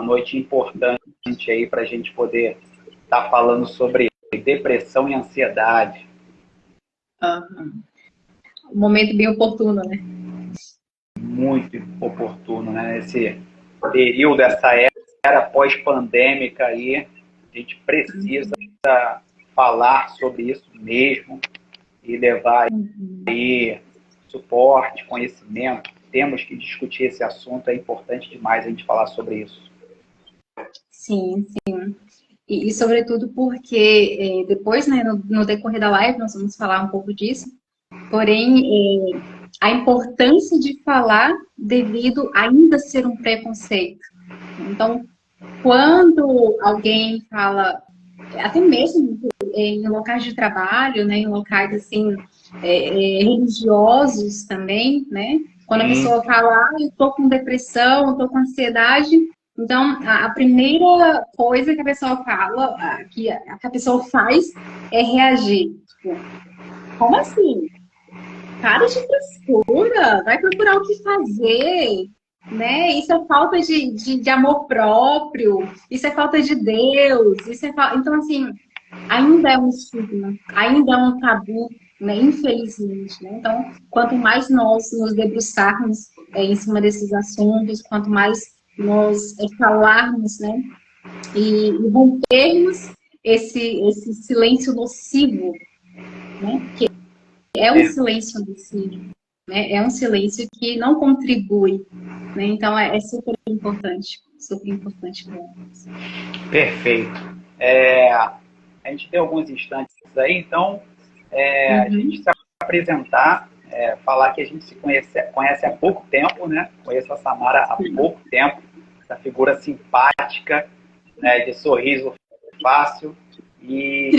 uma noite importante aí para a gente poder estar falando sobre depressão e ansiedade. Um momento bem oportuno, né? Muito oportuno, né? Esse período, essa era pós-pandêmica aí, a gente precisa falar sobre isso mesmo e levar aí suporte, conhecimento. Temos que discutir esse assunto, é importante demais a gente falar sobre isso. Sim, sim. E sobretudo porque depois, né, no decorrer da live, nós vamos falar um pouco disso, porém, a importância de falar devido ainda ser um preconceito. Então, quando alguém fala, até mesmo em locais de trabalho, né, em locais assim religiosos também, né? Quando a pessoa fala, eu tô com depressão, eu tô com ansiedade, então a primeira coisa que a pessoa fala, que a pessoa faz é reagir. Tipo, como assim? Para de frescura, vai procurar o que fazer, né? Isso é falta de amor próprio, isso é falta de Deus, isso é então assim, ainda é um estigma, ainda é um tabu, né? Infelizmente, né? Então, quanto mais nós nos debruçarmos em cima desses assuntos, quanto mais nós falarmos, né? E rompermos esse silêncio nocivo, né? Que é um silêncio nocivo, né? É um silêncio que não contribui, né? Então, é super importante para nós. Perfeito. A gente tem alguns instantes aí, então a gente se apresentar, falar que a gente se conhece há pouco tempo, né? Conheço a Samara há pouco tempo, essa figura simpática, né, de sorriso fácil, e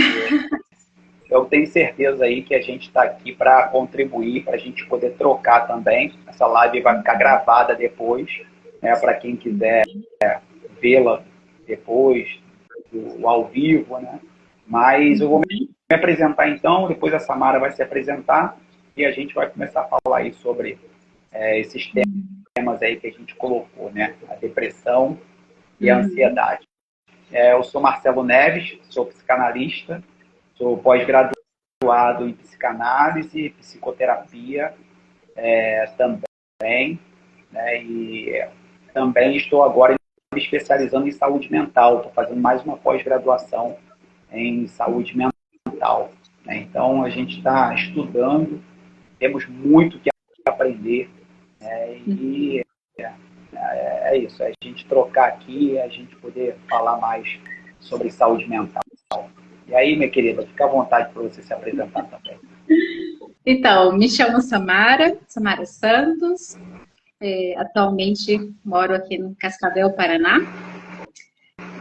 eu tenho certeza aí que a gente está aqui para contribuir, para a gente poder trocar também. Essa live vai ficar gravada depois, né, para quem quiser vê-la depois, ao vivo, né? Mas eu vou me apresentar então, depois a Samara vai se apresentar e a gente vai começar a falar aí sobre esses temas aí que a gente colocou, né? A depressão e a ansiedade. Eu sou Marcelo Neves, sou psicanalista, sou pós-graduado em psicanálise e psicoterapia também, né? E também estou agora me especializando em saúde mental, estou fazendo mais uma pós-graduação em saúde mental, né? Então, a gente está estudando, temos muito que aprender, né? E é isso, é a gente trocar aqui, a gente poder falar mais sobre saúde mental. E aí, minha querida, fica à vontade para você se apresentar também. Então, me chamo Samara Santos, atualmente moro aqui no Cascavel, Paraná,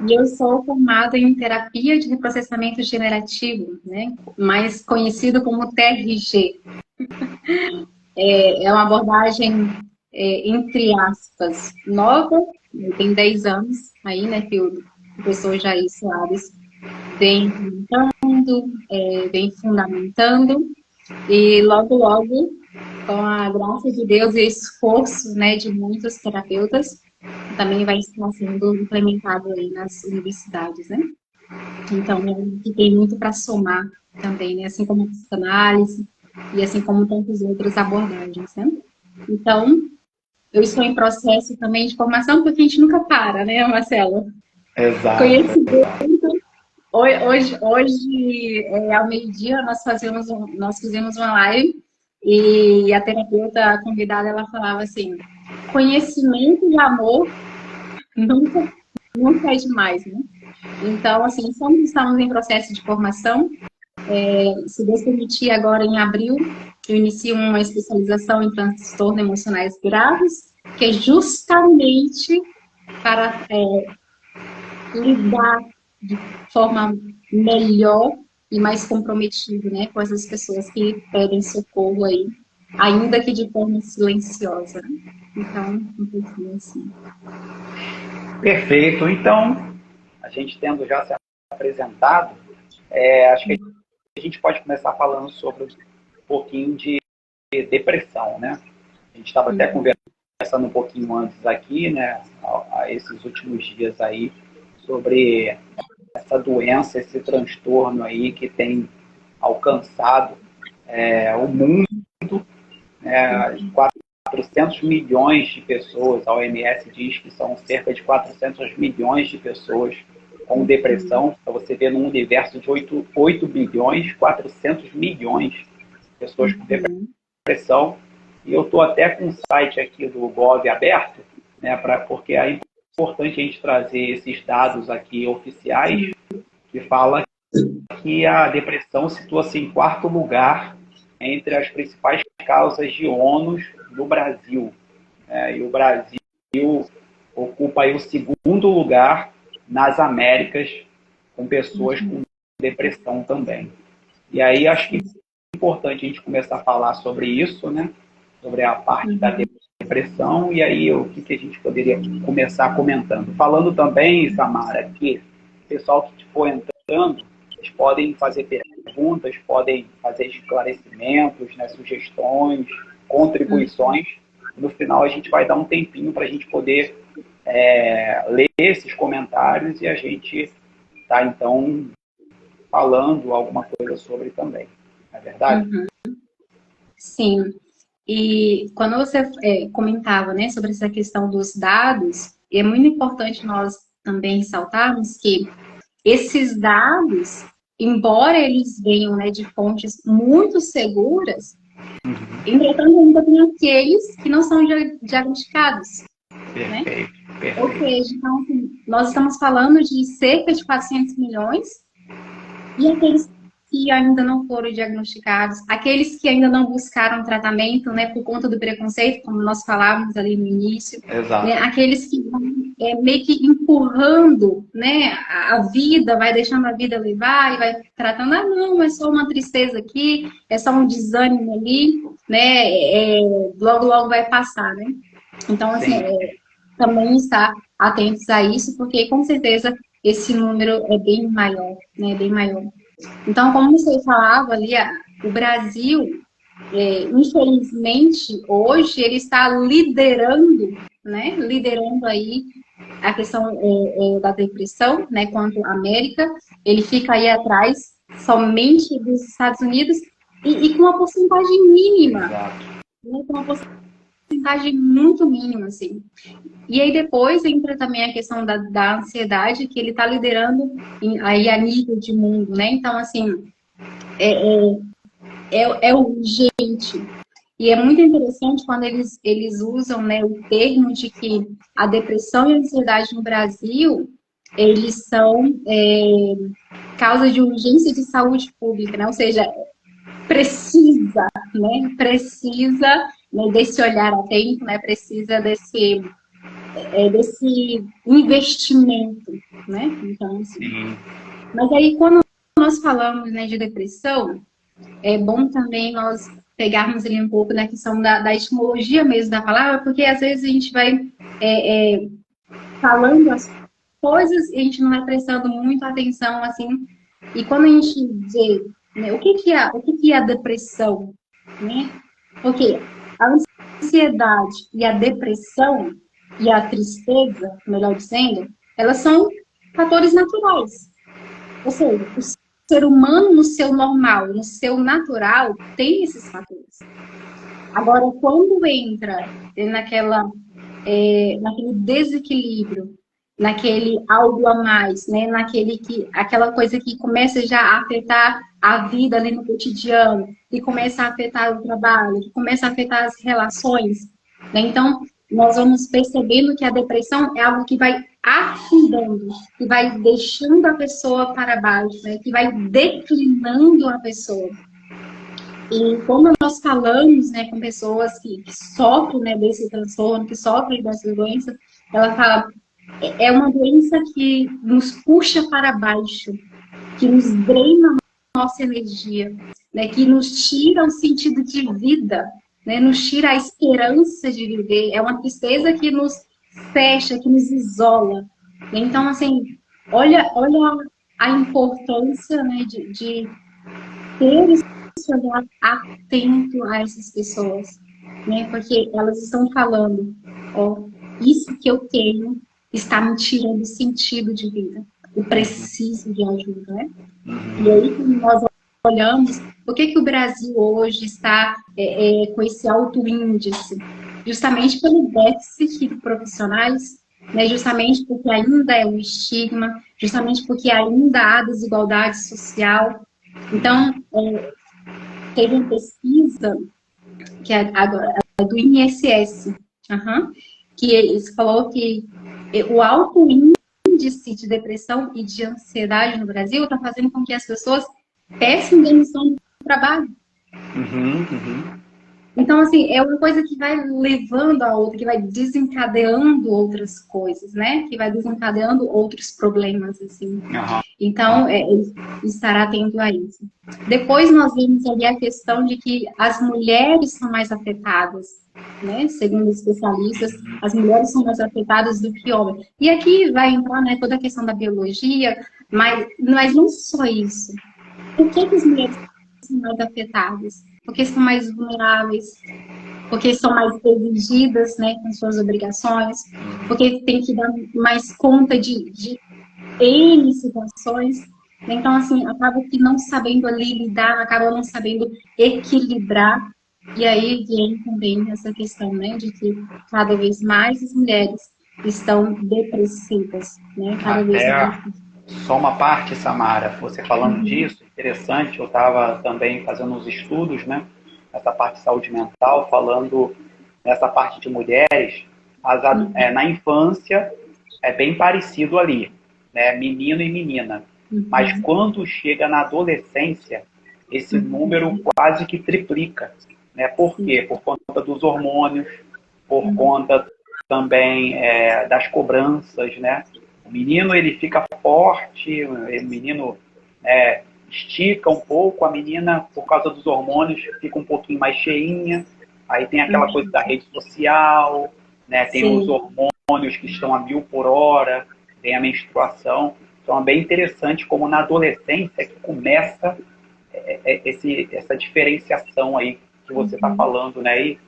e eu sou formada em terapia de reprocessamento generativo, né? Mais conhecido como TRG. É uma abordagem, entre aspas, nova, tem 10 anos aí, né, que o professor Jair Soares vem implementando, vem fundamentando, e logo, logo, com a graça de Deus e esforço, né, de muitos terapeutas, também vai estar sendo implementado aí nas universidades, né? Então, que tem muito para somar também, né? Assim como a psicanálise e assim como tantas outras abordagens, né? Então, eu estou em processo também de formação, porque a gente nunca para, né, Marcelo? Exato. Conhecimento. Hoje ao meio-dia, nós fizemos uma live e a terapeuta convidada, ela falava assim, conhecimento e amor nunca é demais, né? Então, assim, estamos em processo de formação. Se Deus permitir, agora em abril, eu inicio uma especialização em transtornos emocionais graves, que é justamente para lidar de forma melhor e mais comprometida, né, com essas pessoas que pedem socorro aí, ainda que de forma silenciosa. Então, um pouquinho assim. Perfeito. Então, a gente tendo já se apresentado, acho que a gente pode começar falando sobre um pouquinho de depressão, né? A gente estava até conversando conversando um pouquinho antes aqui, né, a esses últimos dias aí, sobre essa doença, esse transtorno aí que tem alcançado o mundo, né, 400 milhões de pessoas, a OMS diz que são cerca de 400 milhões de pessoas com depressão. Para você ver, num universo de 8 bilhões, 400 milhões de pessoas com depressão. E eu estou até com um site aqui do Gov aberto, né, porque é importante a gente trazer esses dados aqui oficiais, que fala que a depressão situa-se em quarto lugar entre as principais causas de ônus no Brasil. E o Brasil ocupa aí o segundo lugar nas Américas, com pessoas com depressão também. E aí acho que é importante a gente começar a falar sobre isso, né? Sobre a parte da depressão, e aí o que a gente poderia começar comentando. Falando também, Samara, que o pessoal que for entrando, eles podem fazer perguntas, podem fazer esclarecimentos, né, sugestões, contribuições. No final a gente vai dar um tempinho para a gente poder ler esses comentários e a gente está, então, falando alguma coisa sobre também. Não é verdade? Sim. E quando você comentava, né, sobre essa questão dos dados, é muito importante nós também ressaltarmos que esses dados, embora eles venham, né, de fontes muito seguras, entretanto ainda tem aqueles que não são diagnosticados. Né? Perfeito. Ou seja, então, assim, nós estamos falando de cerca de 400 milhões e aqueles que ainda não foram diagnosticados, aqueles que ainda não buscaram tratamento, né, por conta do preconceito, como nós falávamos ali no início, né, aqueles que vão meio que empurrando, né, a vida, vai deixando a vida levar e vai tratando, não, é só uma tristeza aqui, é só um desânimo ali, né, logo, logo vai passar, né? Então, assim, também estar atentos a isso, porque com certeza esse número é bem maior, né, bem maior. Então, como você falava ali, o Brasil, infelizmente, hoje, ele está liderando, né? Liderando aí a questão da depressão, né? Quanto à América, ele fica aí atrás somente dos Estados Unidos e com uma porcentagem mínima. Né, com uma porcentagem muito mínima, assim. E aí depois entra também a questão da ansiedade, que ele está liderando aí a nível de mundo, né? Então, assim, é urgente. E é muito interessante quando eles usam, né, o termo de que a depressão e a ansiedade no Brasil, eles são causa de urgência de saúde pública, né? Ou seja, precisa, né? Precisa, né, desse olhar atento, né? Precisa desse investimento, né? Então, assim. Mas aí, quando nós falamos, né, de depressão, é bom também nós pegarmos ali um pouco da questão da etimologia mesmo da palavra, porque às vezes a gente vai falando as coisas e a gente não vai prestando muito atenção, assim. E quando a gente vê, né, o que é a depressão, né? Porque a ansiedade e a depressão e a tristeza, melhor dizendo, elas são fatores naturais. Ou seja, o ser humano no seu normal, no seu natural, tem esses fatores. Agora, quando entra naquele desequilíbrio, naquele algo a mais, né? Aquela coisa que começa já a afetar a vida ali no cotidiano, que começa a afetar o trabalho, que começa a afetar as relações, né? Então, nós vamos percebendo que a depressão é algo que vai afundando, que vai deixando a pessoa para baixo, né? Que vai declinando a pessoa. E como nós falamos, né, com pessoas que sofrem, né, desse transtorno, que sofrem dessa doença, ela fala, é uma doença que nos puxa para baixo, que nos drena a nossa energia, né, que nos tira o sentido de vida, né, nos tira a esperança de viver. É uma tristeza que nos fecha, que nos isola. Então, assim, olha a importância, né, de ter esse olhar atento a essas pessoas. né? Porque elas estão falando, ó, isso que eu tenho está me tirando sentido de vida. Eu preciso de ajuda, né? E aí, quando nós olhamos, por que o Brasil hoje está com esse alto índice? Justamente pelo déficit de profissionais, né? Justamente porque ainda é um estigma, justamente porque ainda há desigualdade social. Então, teve uma pesquisa que é agora do INSS, que eles falou que o alto índice de depressão e de ansiedade no Brasil está fazendo com que as pessoas peçam demissão do trabalho. Então, assim, é uma coisa que vai levando a outra, que vai desencadeando outras coisas, né? Que vai desencadeando outros problemas, assim. Então, estará atento a isso. Depois nós vimos ali a questão de que as mulheres são mais afetadas, né? Segundo especialistas, as mulheres são mais afetadas do que homens. E aqui vai entrar, né, toda a questão da biologia, mas não só isso. Por que as mulheres são mais afetadas? Porque são mais vulneráveis, porque são mais exigidas, né, com suas obrigações, porque tem que dar mais conta de N situações. Então, assim, acaba que não sabendo ali lidar, acaba não sabendo equilibrar. E aí vem também essa questão, né, de que cada vez mais as mulheres estão depressivas, né, cada vez mais. Só uma parte, Samara, você falando disso, interessante, eu estava também fazendo uns estudos, né, nessa parte de saúde mental, falando nessa parte de mulheres, na infância é bem parecido ali, né, menino e menina, mas quando chega na adolescência, esse número quase que triplica, né, por quê? Por conta dos hormônios, por conta também das cobranças, né? O menino ele fica forte, o menino estica um pouco, a menina, por causa dos hormônios, fica um pouquinho mais cheinha. Aí tem aquela coisa da rede social, né? Tem os hormônios que estão a 1000 por hora, tem a menstruação. Então é bem interessante como na adolescência que começa essa diferenciação aí que você está falando, né? E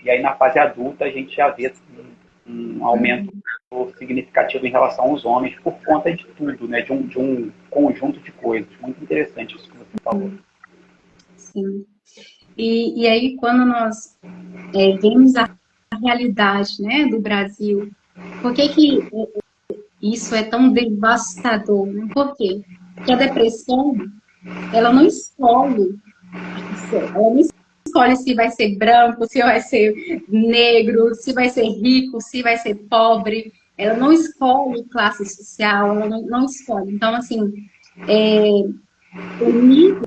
aí na fase adulta a gente já vê um aumento significativo em relação aos homens por conta de tudo, né? De um conjunto de coisas. Muito interessante isso que você falou. Sim. E aí quando nós vemos a realidade, né, do Brasil, por que isso é tão devastador? Né? Por quê? Porque a depressão, ela não escolhe se vai ser branco, se vai ser negro, se vai ser rico, se vai ser pobre. Ela não escolhe classe social, ela não escolhe. Então, assim, o nível,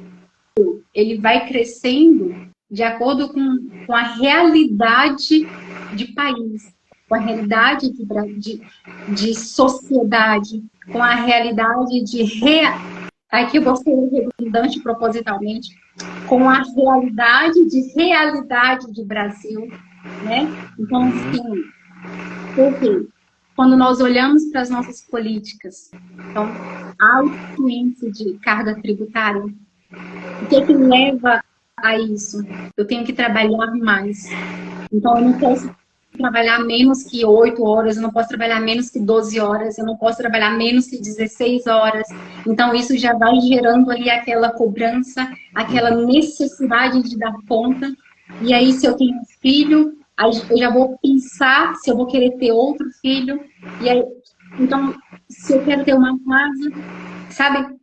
ele vai crescendo de acordo com a realidade de país, com a realidade de sociedade, com a realidade aqui eu vou ser redundante propositalmente, com a realidade de Brasil, né? Então, assim, por quê? Quando nós olhamos para as nossas políticas, então, alto índice de carga tributária, o que leva a isso? Eu tenho que trabalhar mais. Então, eu não posso trabalhar menos que 8 horas, eu não posso trabalhar menos que 12 horas, eu não posso trabalhar menos que 16 horas. Então, isso já vai gerando ali aquela cobrança, aquela necessidade de dar conta. E aí, se eu tenho um filho, eu já vou pensar se eu vou querer ter outro filho. E aí, então, se eu quero ter uma casa, sabe?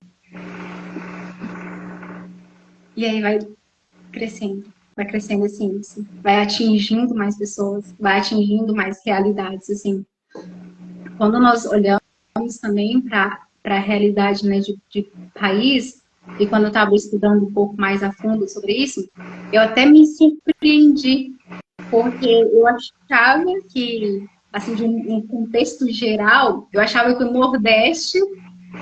E aí vai crescendo esse índice, vai atingindo mais pessoas, vai atingindo mais realidades, assim. Quando nós olhamos também para a realidade, né, de país, e quando eu estava estudando um pouco mais a fundo sobre isso, eu até me surpreendi, porque eu achava que, assim, de um contexto geral, eu achava que o Nordeste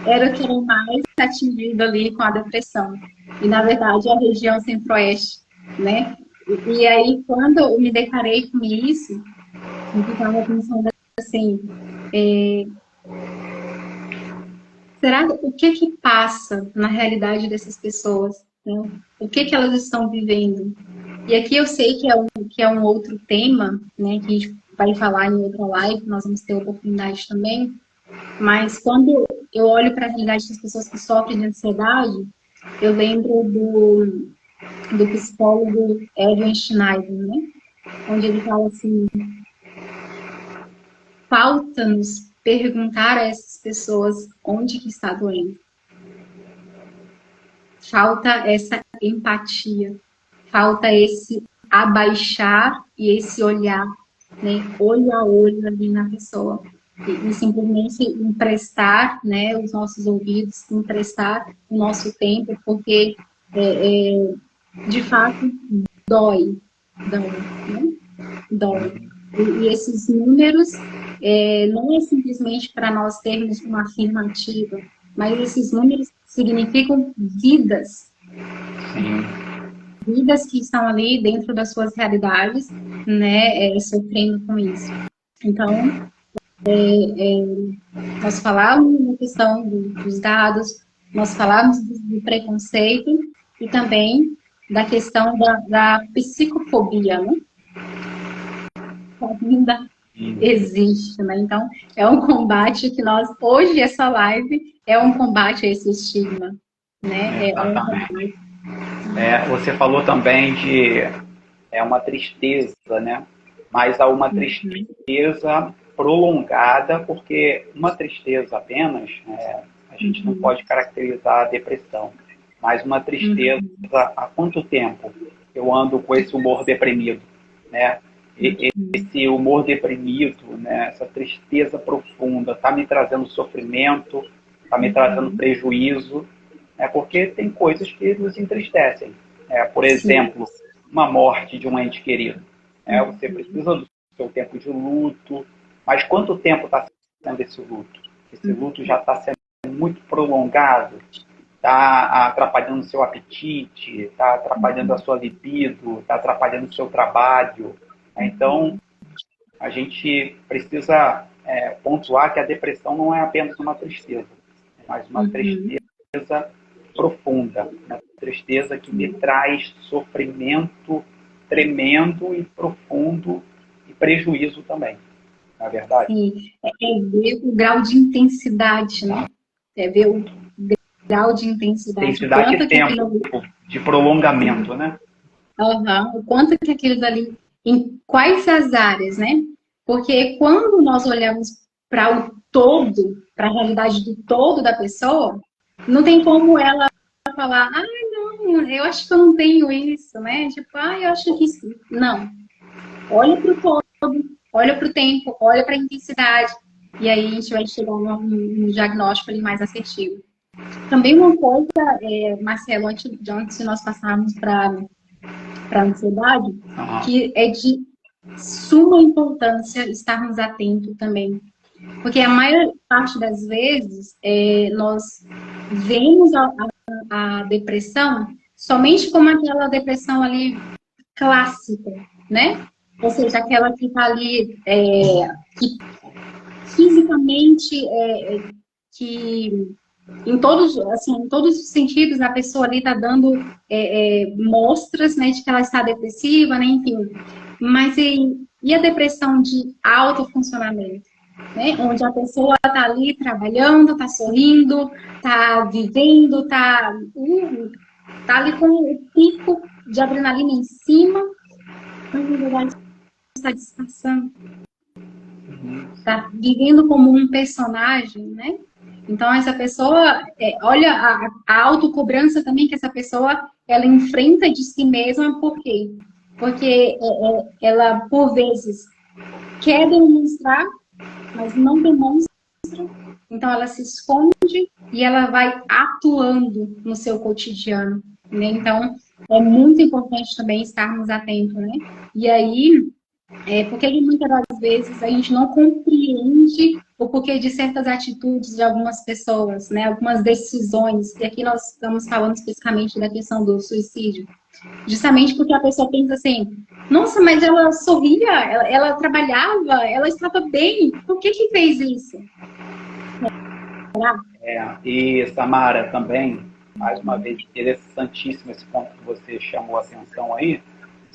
era o que era mais atingido ali com a depressão. E, na verdade, a região Centro-Oeste, né? E aí, quando eu me deparei com isso, eu ficava pensando assim, será o que passa na realidade dessas pessoas? Né? O que elas estão vivendo? E aqui eu sei que é um outro tema, né, que a gente vai falar em outra live, nós vamos ter oportunidade também, mas quando eu olho para a realidade das pessoas que sofrem de ansiedade, eu lembro do psicólogo Edwin Schneider, né, onde ele fala assim, falta-nos perguntar a essas pessoas onde que está doendo. Falta essa empatia, falta esse abaixar e esse olhar, né, olho a olho ali na pessoa. E simplesmente emprestar, né, os nossos ouvidos, emprestar o nosso tempo, porque de fato dói, né? Dói. E esses números não é simplesmente para nós termos uma afirmativa, mas esses números significam vidas. Sim. Vidas que estão ali dentro das suas realidades, né, sofrendo com isso. Então, nós falamos na questão dos dados, nós falamos do preconceito e também da questão da psicofobia, né? Ainda existe, né? Então, é um combate que nós, hoje, essa live é um combate a esse estigma, né? Exatamente. Você falou também de uma tristeza, né? Mas há uma tristeza prolongada, porque uma tristeza apenas, a gente não pode caracterizar a depressão, mas uma tristeza, há quanto tempo eu ando com esse humor deprimido, né? Esse humor deprimido, né? Essa tristeza profunda, está me trazendo sofrimento, está me trazendo prejuízo, porque tem coisas que nos entristecem. Por exemplo, uma morte de um ente querido. Você precisa do seu tempo de luto, mas quanto tempo está sendo esse luto? Esse luto já está sendo muito prolongado, está atrapalhando o seu apetite, está atrapalhando a sua libido, está atrapalhando o seu trabalho. Então, a gente precisa pontuar que a depressão não é apenas uma tristeza, mas uma tristeza profunda, uma tristeza que me traz sofrimento tremendo e profundo e prejuízo também, não é verdade? Sim, ver o grau de intensidade, né? Ver o grau de intensidade. Intensidade e tempo de prolongamento, né? O quanto que aquilo dali, em quais as áreas, né? Porque quando nós olhamos para o todo, para a realidade do todo da pessoa, não tem como ela falar, não, eu acho que eu não tenho isso, né? Tipo, eu acho que sim. Não. Olha para o todo, olha para o tempo, olha para a intensidade. E aí a gente vai chegar num diagnóstico ali mais assertivo. Também uma coisa, Marcelo, antes de nós passarmos para a ansiedade, que é de suma importância estarmos atentos também. Porque a maior parte das vezes nós vemos a depressão somente como aquela depressão ali clássica, né? Ou seja, aquela que está ali, que fisicamente, que em todos os sentidos, a pessoa ali está dando mostras, né, de que ela está depressiva, né, enfim. Mas e a depressão de alto funcionamento? Né? Onde a pessoa está ali trabalhando, está sorrindo, está vivendo, está ali com o pico de adrenalina em cima, mas na verdade está descansando. Está vivendo como um personagem, né? Então, essa pessoa, olha a autocobrança também que essa pessoa, ela enfrenta de si mesma, por quê? Porque ela, por vezes, quer demonstrar, mas não demonstra, então ela se esconde e ela vai atuando no seu cotidiano, né? Então, é muito importante também estarmos atentos, né? E aí, porque muitas das vezes a gente não compreende o porquê de certas atitudes de algumas pessoas, né? Algumas decisões. E aqui nós estamos falando especificamente da questão do suicídio. Justamente porque a pessoa pensa assim, nossa, mas ela sorria, ela trabalhava, ela estava bem, por que fez isso? E Samara também, mais uma vez, interessantíssimo esse ponto que você chamou a atenção aí,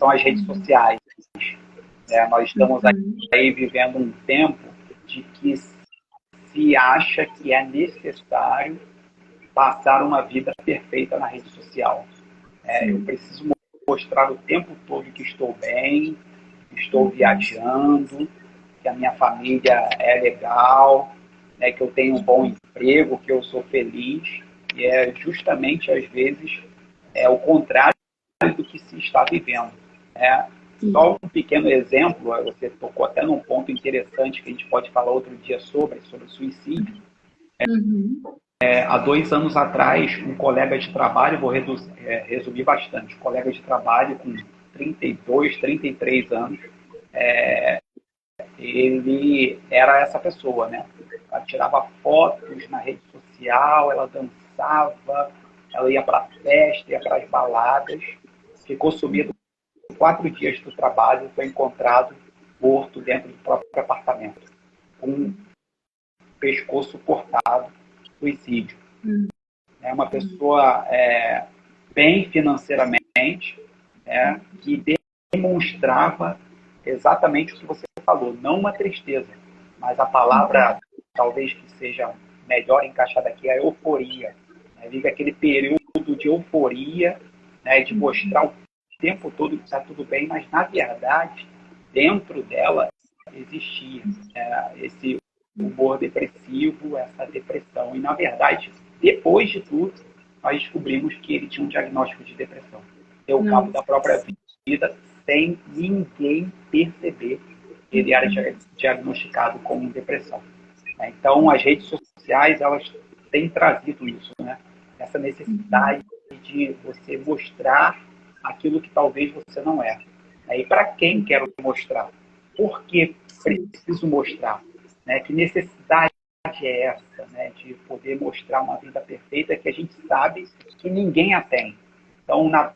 são as redes sociais. Nós estamos aí vivendo um tempo de que se acha que é necessário passar uma vida perfeita na rede social. Eu preciso mostrar o tempo todo que estou bem, que estou viajando, que a minha família é legal, né, que eu tenho um bom emprego, que eu sou feliz. E é justamente, às vezes, o contrário do que se está vivendo. Só um pequeno exemplo, você tocou até num ponto interessante que a gente pode falar outro dia sobre suicídio. Há 2 anos atrás, um colega de trabalho, vou resumir bastante, um colega de trabalho com 32, 33 anos, ele era essa pessoa, né? Ela tirava fotos na rede social, ela dançava, ela ia para festa, ia para as baladas, ficou sumido 4 dias do trabalho, foi encontrado morto dentro do próprio apartamento, com o pescoço cortado, suicídio. É uma pessoa bem financeiramente, que demonstrava exatamente o que você falou, não uma tristeza, mas a palavra talvez que seja melhor encaixada aqui é a euforia. Vive aquele período de euforia, de mostrar o tempo todo que está tudo bem, mas na verdade, dentro dela existia esse humor depressivo, essa depressão. E na verdade, depois de tudo, nós descobrimos que ele tinha um diagnóstico de depressão. Deu cabo da própria vida sem ninguém perceber que ele era diagnosticado com depressão. Então, as redes sociais, elas têm trazido isso, né? Essa necessidade de você mostrar aquilo que talvez você não é. E para quem quero mostrar? Por que preciso mostrar? Que necessidade é essa, né? De poder mostrar uma vida perfeita que a gente sabe que ninguém a tem. Então, na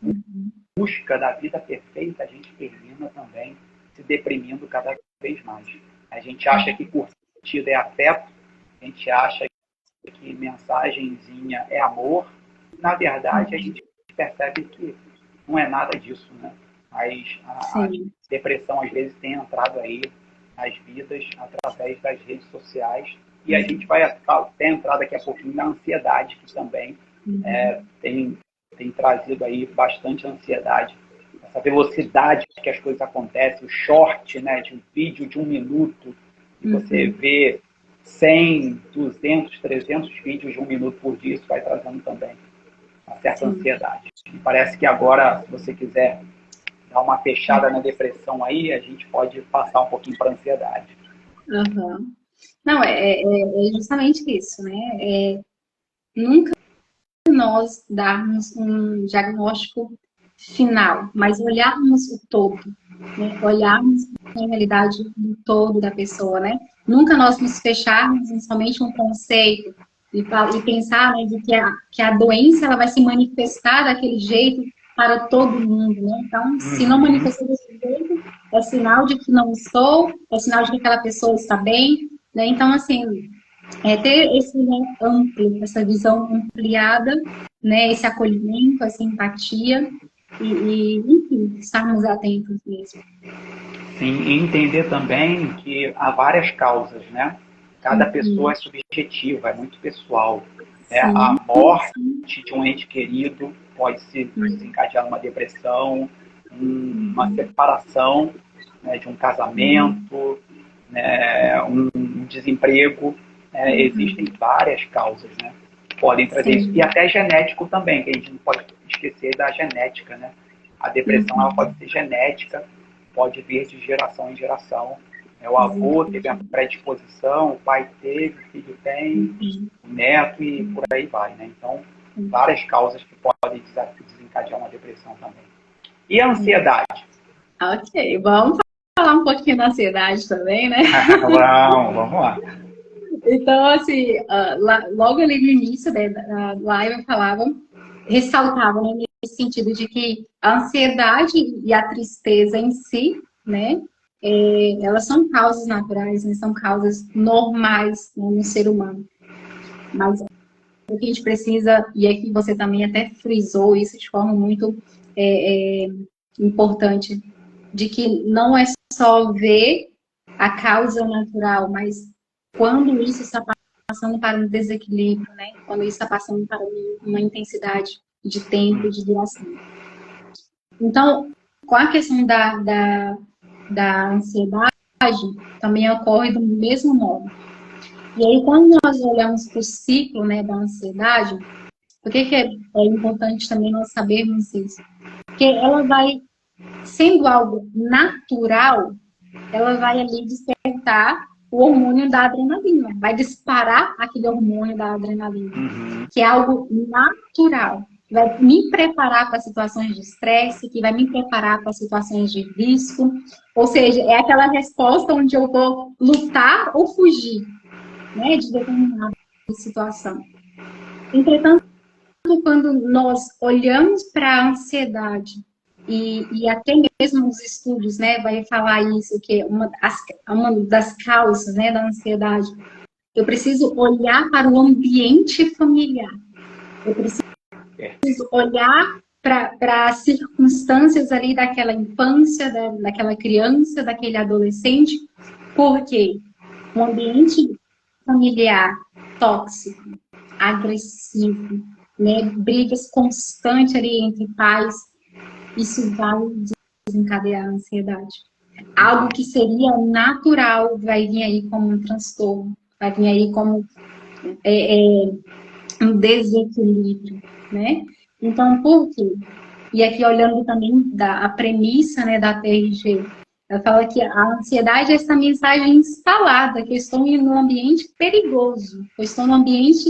busca da vida perfeita, a gente termina também se deprimindo cada vez mais. A gente acha que curtida é afeto, a gente acha que mensagenzinha é amor. Na verdade, a gente percebe que não é nada disso, né? Mas a depressão, às vezes, tem entrado aí nas vidas através das redes sociais. E a gente vai até entrar daqui a pouquinho na ansiedade, que também tem trazido aí bastante ansiedade. Essa velocidade que as coisas acontecem, o short, né, de um vídeo de 1 minuto, e você vê 100, 200, 300 vídeos de 1 minuto por dia, isso vai trazendo também uma certa ansiedade. E parece que agora, se você quiser dar uma fechada na depressão aí, a gente pode passar um pouquinho para a ansiedade. Não, é justamente isso, né? Nunca nós darmos um diagnóstico final, mas olharmos o todo, né? Olharmos a realidade do todo da pessoa, né? Nunca nós nos fecharmos em somente um conceito e pensar, né, de que a doença ela vai se manifestar daquele jeito para todo mundo, né? Então, se não manifestar desse jeito, é sinal de que não estou, é sinal de que aquela pessoa está bem, né? Então, assim, ter esse, né, amplo, essa visão ampliada, né, esse acolhimento, essa empatia e enfim, estarmos atentos mesmo. Sim, e entender também que há várias causas, né? Cada pessoa é subjetiva, é muito pessoal. A morte de um ente querido pode se desencadear numa depressão, uma separação, né, de um casamento, né, um desemprego. Existem várias causas, né, que podem trazer isso. E até genético também, que a gente não pode esquecer da genética, né? A depressão ela pode ser genética, pode vir de geração em geração. O avô teve a predisposição, o pai teve, o filho tem, o neto e por aí vai, né? Então, várias causas que podem desencadear uma depressão também. E a ansiedade? Ok, vamos falar um pouquinho da ansiedade também, né? Vamos lá. Então, assim, logo ali no início da live eu falava, ressaltava, né, nesse sentido de que a ansiedade e a tristeza em si, né, elas são causas naturais, né, são causas normais, né, no ser humano. Mas o que a gente precisa, e aqui você também até frisou isso de forma muito importante, de que não é só ver a causa natural, mas quando isso está passando para um desequilíbrio, né? Quando isso está passando para uma intensidade de tempo, de duração. Então, com a questão da ansiedade, também ocorre do mesmo modo. E aí, quando nós olhamos para o ciclo, né, da ansiedade, por que é importante também nós sabermos isso? Porque ela vai, sendo algo natural, ela vai ali despertar o hormônio da adrenalina, vai disparar aquele hormônio da adrenalina, que é algo natural. Vai me preparar para situações de estresse, que vai me preparar para situações de risco. Ou seja, é aquela resposta onde eu vou lutar ou fugir, né, de determinada situação. Entretanto, quando nós olhamos para a ansiedade, e até mesmo os estudos, né, vai falar isso, que é uma das causas, né, da ansiedade, eu preciso olhar para o ambiente familiar. Eu preciso olhar para as circunstâncias ali daquela infância, daquela criança, daquele adolescente, porque um ambiente familiar tóxico, agressivo, né, brigas constantes ali entre pais, isso vai desencadear a ansiedade. Algo que seria natural vai vir aí como um transtorno, vai vir aí como um desequilíbrio, né? Então, por quê? E aqui olhando também a premissa, né, da TRG, ela fala que a ansiedade é essa mensagem instalada, que eu estou em um ambiente perigoso, eu estou num ambiente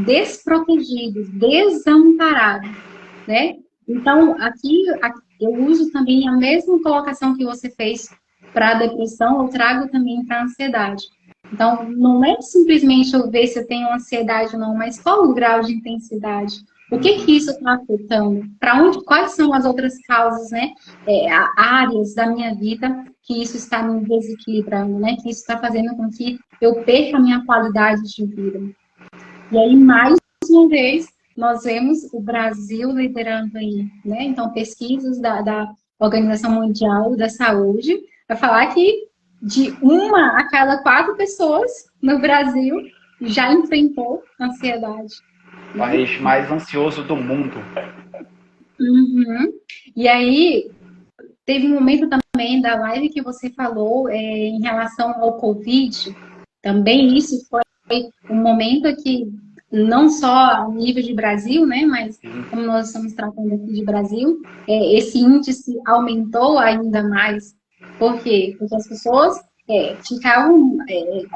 desprotegido, desamparado, né? Então, aqui eu uso também a mesma colocação que você fez para a depressão, eu trago também para a ansiedade. Então, não é simplesmente eu ver se eu tenho ansiedade ou não, mas qual o grau de intensidade? O que isso está afetando? Quais são as outras causas, né? Áreas da minha vida que isso está me desequilibrando, né? Que isso está fazendo com que eu perca a minha qualidade de vida. E aí, mais uma vez, nós vemos o Brasil liderando aí, né? Então, pesquisas da Organização Mundial da Saúde vai falar que de 1 a cada 4 pessoas no Brasil já enfrentou ansiedade. O país mais ansioso do mundo. Uhum. E aí, teve um momento também da live que você falou em relação ao Covid. Também isso foi um momento que, não só a nível de Brasil, né, mas como nós estamos tratando aqui de Brasil, esse índice aumentou ainda mais. Por quê? Porque as pessoas ficavam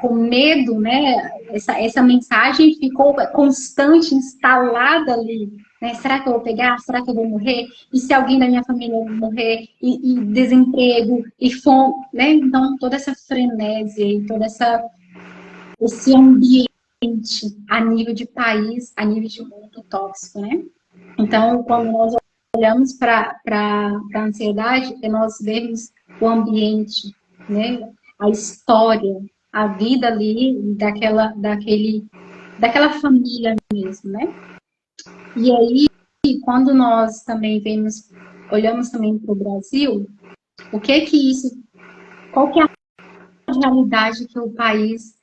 com medo, né? Essa mensagem ficou constante, instalada ali. Né? Será que eu vou pegar? Será que eu vou morrer? E se alguém da minha família morrer? E desemprego, e fome, né? Então, toda essa frenésia e todo esse ambiente a nível de país, a nível de mundo tóxico, né? Então, quando nós olhamos para a ansiedade, nós vemos o ambiente, né? A história, a vida ali daquela família mesmo, né? E aí, quando nós também olhamos também para o Brasil, qual que é a realidade que o país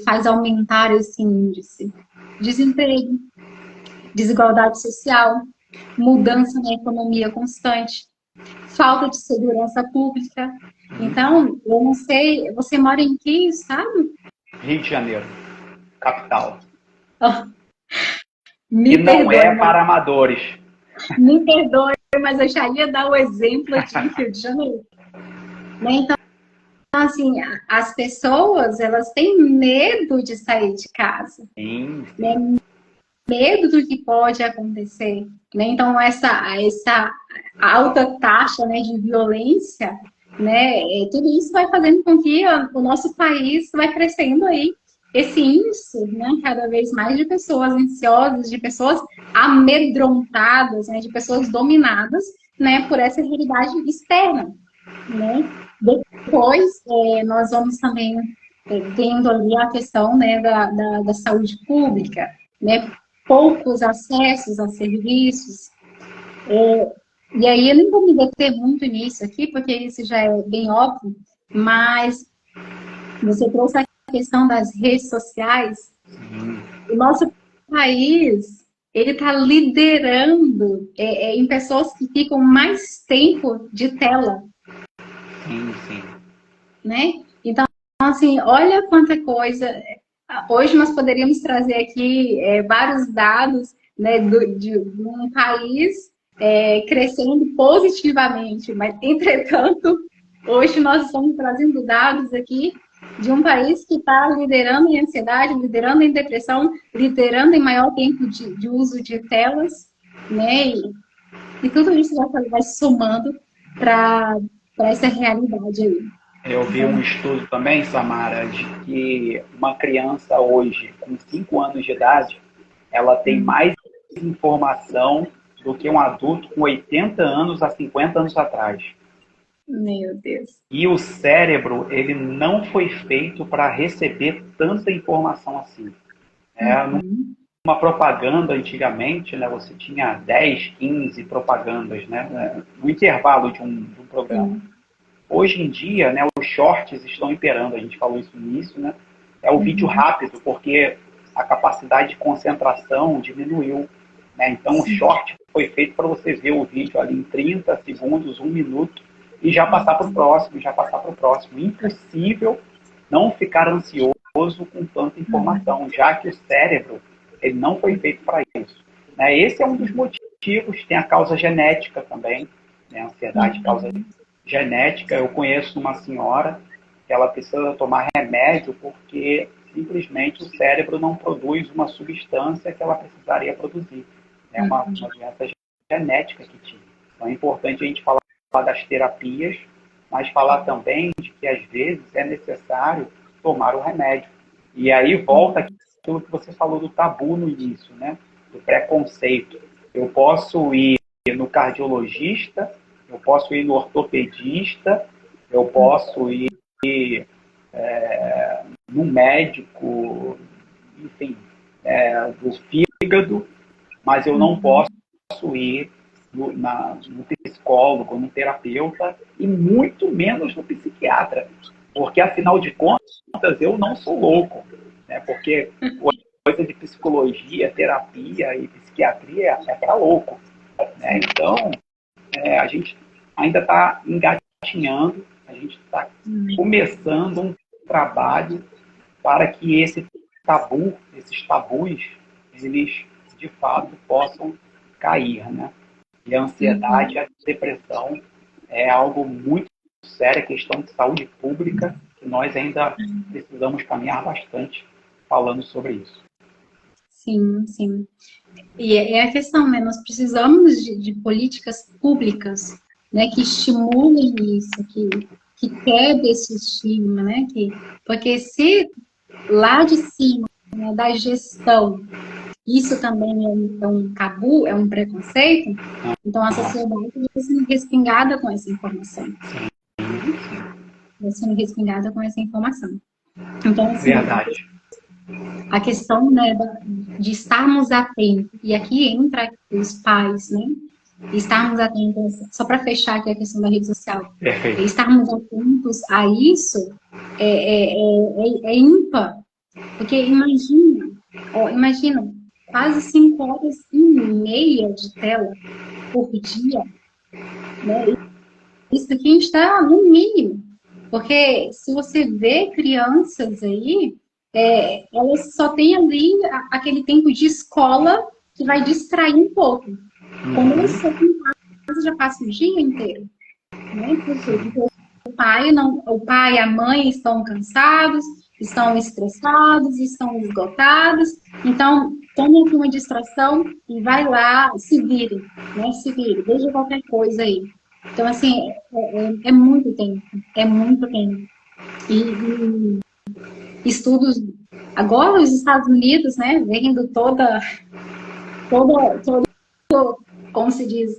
faz aumentar esse índice? Desemprego, desigualdade social, mudança na economia constante, falta de segurança pública. Então, eu não sei, você mora em que estado? Rio de Janeiro, capital. Me não é para amadores. Me perdoe, mas eu já ia dar o exemplo de Rio de Janeiro. Né? Então, assim, as pessoas, elas têm medo de sair de casa. Sim. Né? Medo do que pode acontecer. Né? Então, essa alta taxa, né, de violência, né, tudo isso vai fazendo com que o nosso país vai crescendo aí esse índice, né, cada vez mais de pessoas ansiosas, de pessoas amedrontadas, né, de pessoas dominadas, né, por essa realidade externa. Né? Depois, nós vamos também vendo ali a questão, né, da saúde pública, né, poucos acessos a serviços, E aí eu nem vou me deter muito nisso aqui, porque isso já é bem óbvio, mas você trouxe a questão das redes sociais. O nosso país, ele está liderando em pessoas que ficam mais tempo de tela. Sim. Né? Então, assim, olha quanta coisa. Hoje nós poderíamos trazer aqui vários dados, né, de um país crescendo positivamente, mas, entretanto, hoje nós estamos trazendo dados aqui de um país que está liderando em ansiedade, liderando em depressão, liderando em maior tempo de uso de telas, né? E tudo isso vai somando para essa realidade aí. Eu vi um estudo também, Samara, de que uma criança hoje, com 5 anos de idade, ela tem mais informação do que um adulto com 80 anos a 50 anos atrás. Meu Deus. E o cérebro, ele não foi feito para receber tanta informação assim. Numa propaganda, antigamente, né, você tinha 10, 15 propagandas, né, no intervalo de um programa. Hoje em dia, né, os shorts estão imperando, a gente falou isso no início, né? É o vídeo rápido, porque a capacidade de concentração diminuiu. Né? Então, o short foi feito para você ver o vídeo ali em 30 segundos, 1 minuto, e já passar para o próximo, Impossível não ficar ansioso com tanta informação, já que o cérebro ele não foi feito para isso. Né? Esse é um dos motivos, tem a causa genética também, né? A ansiedade causa genética. Eu conheço uma senhora que ela precisa tomar remédio porque simplesmente o cérebro não produz uma substância que ela precisaria produzir. É uma doença genética que tinha. Então é importante a gente falar das terapias, mas falar também de que às vezes é necessário tomar o remédio. E aí volta aquilo que você falou do tabu no início, né? Do preconceito. Eu posso ir no cardiologista, eu posso ir no ortopedista, eu posso ir no médico, enfim, do fígado, mas eu não posso ir no psicólogo, no terapeuta e muito menos no psiquiatra, porque afinal de contas eu não sou louco, né? Porque coisa de psicologia, terapia e psiquiatria é para louco, né? Então a gente ainda está engatinhando, a gente está começando um trabalho para que esses tabus, eles de fato possam cair, né? E a ansiedade, a depressão é algo muito sério, é questão de saúde pública, que nós ainda precisamos caminhar bastante falando sobre isso. Sim. E é a questão, né? Nós precisamos de políticas públicas, né, que estimulem isso, que quebre esse estigma, né? Porque se lá de cima, né, da gestão, isso também é um tabu, é um preconceito, então a sociedade vai sendo respingada com essa informação. Vai sendo respingada com essa informação. Então, assim, verdade. A questão, né, de estarmos atentos, e aqui entra os pais, né? Estarmos atentos, só para fechar aqui a questão da rede social, estarmos atentos a isso é ímpar. Porque imagina, quase 5 horas e meia de tela por dia, né? Isso aqui a gente está no mínimo. Porque se você vê crianças aí, elas só têm ali aquele tempo de escola que vai distrair um pouco. Quando elas estão em casa, já passa o dia inteiro. Né? Porque o pai e a mãe estão cansados, estão estressados, estão esgotados. Então, tome aqui uma distração e vai lá, se vire, né? Se vire, veja qualquer coisa aí. Então, assim, é muito tempo. É muito tempo. E estudos... Agora, os Estados Unidos, né? Vendo toda como se diz,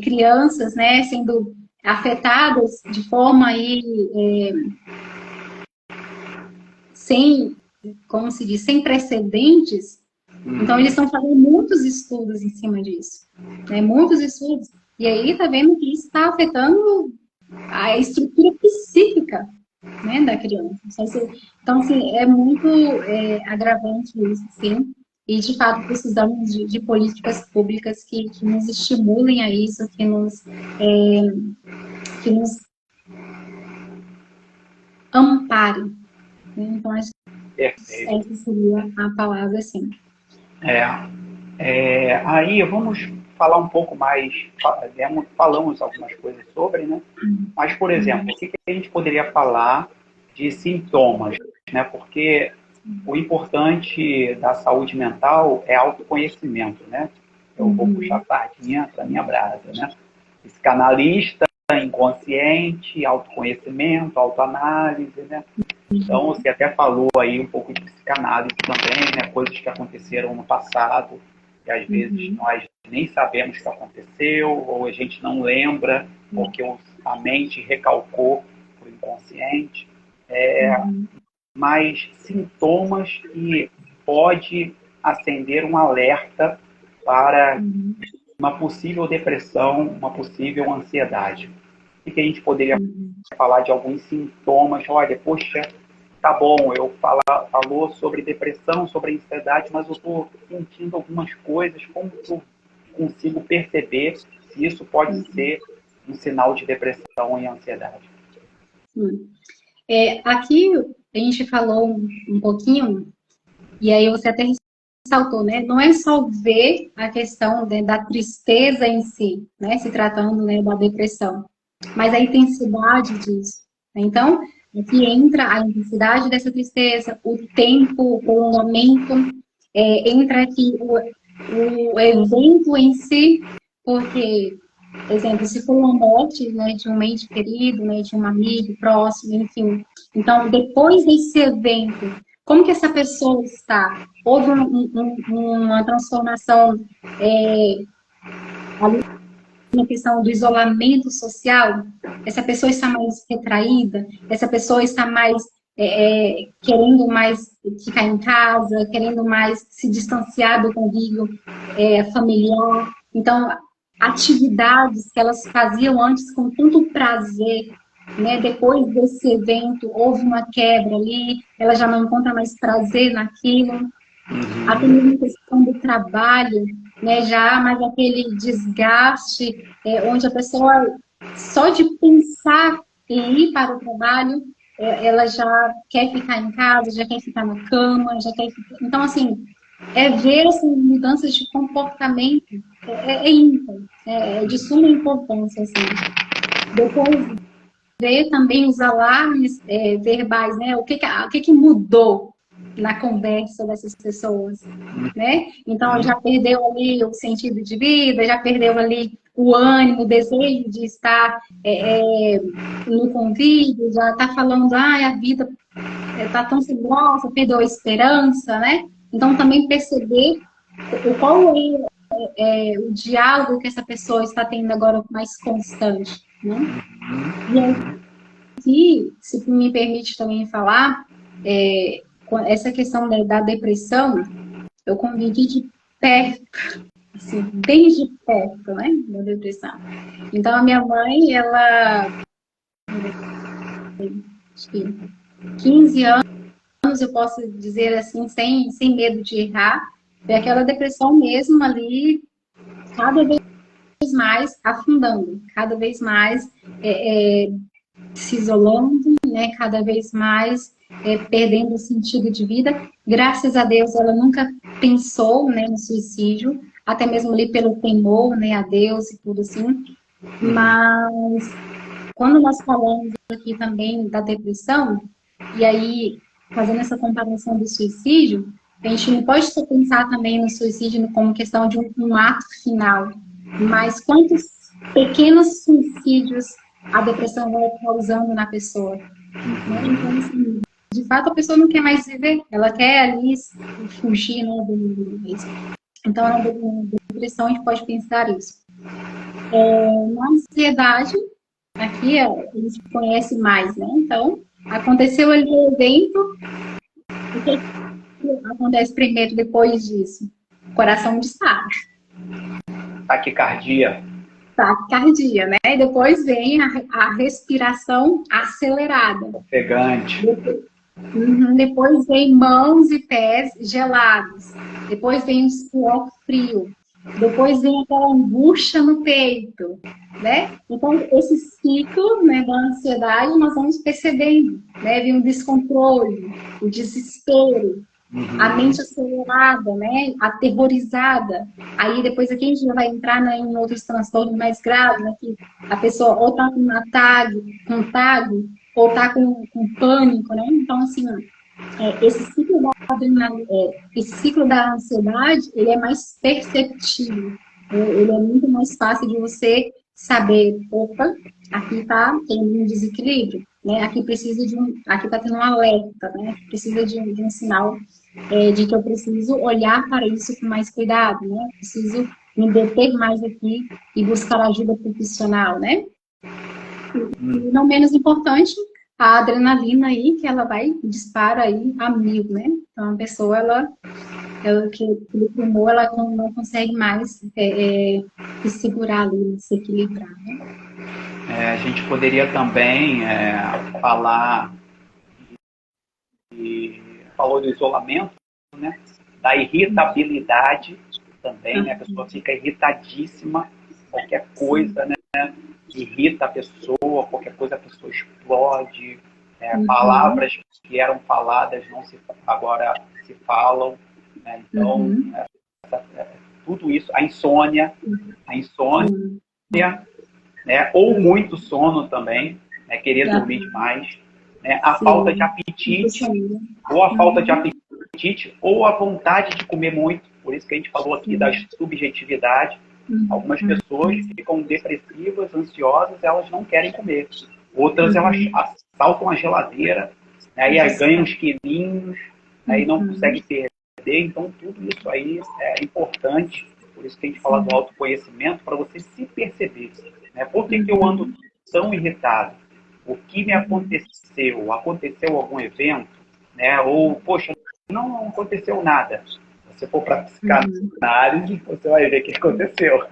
crianças, né? Sendo afetadas de forma aí... sem, como se diz, sem precedentes. Então, eles estão fazendo muitos estudos em cima disso. Né? Muitos estudos. E aí tá vendo que isso está afetando a estrutura psíquica, né, da criança. Então, assim, é muito agravante isso, sim. E, de fato, precisamos de políticas públicas que nos estimulem a isso, que nos amparem. Né? Então, acho que essa seria a palavra, sim. Aí vamos falar um pouco mais, falamos algumas coisas sobre, né? Mas, por exemplo, o que a gente poderia falar de sintomas, né? Porque o importante da saúde mental é autoconhecimento, né? Eu vou puxar a sardinha para minha brasa, né? Psicanalista, inconsciente, autoconhecimento, autoanálise, né? Então, você até falou aí um pouco de psicanálise também, né? Coisas que aconteceram no passado, que às vezes nós nem sabemos o que aconteceu, ou a gente não lembra, porque a mente recalcou para o inconsciente. Mas sintomas que pode acender um alerta para uma possível depressão, uma possível ansiedade. O que a gente poderia falar de alguns sintomas? Olha, poxa, tá bom, falou sobre depressão, sobre ansiedade, mas eu estou sentindo algumas coisas, como que eu consigo perceber se isso pode ser um sinal de depressão e ansiedade? Aqui a gente falou um pouquinho, e aí você até ressaltou, né? Não é só ver a questão, né, da tristeza em si, né? Se tratando, né, da depressão, mas a intensidade disso. Então, aqui entra a intensidade dessa tristeza, o tempo, o prolongamento, entra aqui o evento em si, porque, por exemplo, se for uma morte, né, de um ente querido, né, de um amigo próximo, enfim. Então, depois desse evento, como que essa pessoa está? Houve uma transformação ali na questão do isolamento social? Essa pessoa está mais retraída? Essa pessoa está mais querendo mais ficar em casa, querendo mais se distanciar do convívio familiar? Então, atividades que elas faziam antes com tanto prazer, né? Depois desse evento, houve uma quebra ali, ela já não encontra mais prazer naquilo. Até mesmo a questão do trabalho, né? Já mais aquele desgaste, onde a pessoa, só de pensar em ir para o trabalho, ela já quer ficar em casa, já quer ficar na cama, já quer ficar... Então, assim, ver essas mudanças de comportamento ímpar, é de suma importância, assim. Depois, ver também os alarmes verbais, né? O que mudou na conversa dessas pessoas, né? Então, já perdeu ali o sentido de vida, já perdeu ali o ânimo, o desejo de estar no convívio, já está falando, a vida está tão sem graça, perdeu a esperança, né? Então, também perceber qual é o diálogo que essa pessoa está tendo agora mais constante, né? E aqui, se me permite também falar, essa questão da depressão, eu convivi de perto, assim, bem de perto, né, da depressão. Então, a minha mãe, ela, acho que 15 anos, eu posso dizer assim, sem medo de errar, foi aquela depressão mesmo ali, cada vez mais afundando, cada vez mais se isolando, né, cada vez mais perdendo o sentido de vida. Graças a Deus, ela nunca pensou, né, no suicídio, até mesmo ali pelo temor, né, a Deus e tudo assim. Mas quando nós falamos aqui também da depressão, e aí fazendo essa comparação do suicídio, a gente não pode só pensar também no suicídio como questão de um ato final, mas quantos pequenos suicídios a depressão vai causando na pessoa. Né? Então, assim, de fato, a pessoa não quer mais viver, ela quer ali fugir, né, do mesmo. Então, na depressão, a gente pode pensar isso. Na ansiedade, aqui a gente conhece mais, né? Então, aconteceu ali o evento, o que acontece primeiro depois disso? O coração dispara. Taquicardia. taquicardia, né? E depois vem a respiração acelerada. Ofegante. Depois vem mãos e pés gelados. Depois vem o suor frio. Depois vem aquela angústia no peito, né? Então, esse ciclo, né, da ansiedade, nós vamos percebendo, né? Vem o descontrole, o desespero, a mente acelerada, né? Aterrorizada. Aí, depois aqui a gente já vai entrar, né, em outros transtornos mais graves, né? Que a pessoa ou tá com TAG, ou tá com pânico, né? Então, assim, esse ciclo da adrenalina, esse ciclo da ansiedade, ele é mais perceptível. Ele é muito mais fácil de você saber, opa, aqui tá tendo um desequilíbrio, né? Aqui aqui tá tendo um alerta, né? Aqui precisa de um sinal de que eu preciso olhar para isso com mais cuidado, né? Preciso me deter mais aqui e buscar ajuda profissional, né? E não menos importante, a adrenalina aí, que ela vai dispara aí a mil, né? Então, a pessoa, ela que o pulmão, ela não consegue mais se segurar ali, se equilibrar, né? A gente poderia também falar, falou do isolamento, né? Da irritabilidade também, né? A pessoa fica irritadíssima, qualquer coisa, né? Irrita a pessoa, qualquer coisa a pessoa explode, palavras que eram faladas agora se falam, né? Então, tudo isso, a insônia, né? Ou muito sono também, né? Querer dormir demais, né? A falta de apetite, ou a falta de apetite, ou a vontade de comer muito, por isso que a gente falou aqui da subjetividade. Algumas pessoas ficam depressivas, ansiosas, elas não querem comer. Outras, elas assaltam a geladeira, né, e ganham uns quilinhos, aí não conseguem perder. Então, tudo isso aí é importante. Por isso que a gente fala do autoconhecimento, para você se perceber. Né? Por que eu ando tão irritado? O que me aconteceu? Aconteceu algum evento? Né? Ou, poxa, não aconteceu nada. Se você for para psicanálise, você vai ver o que aconteceu.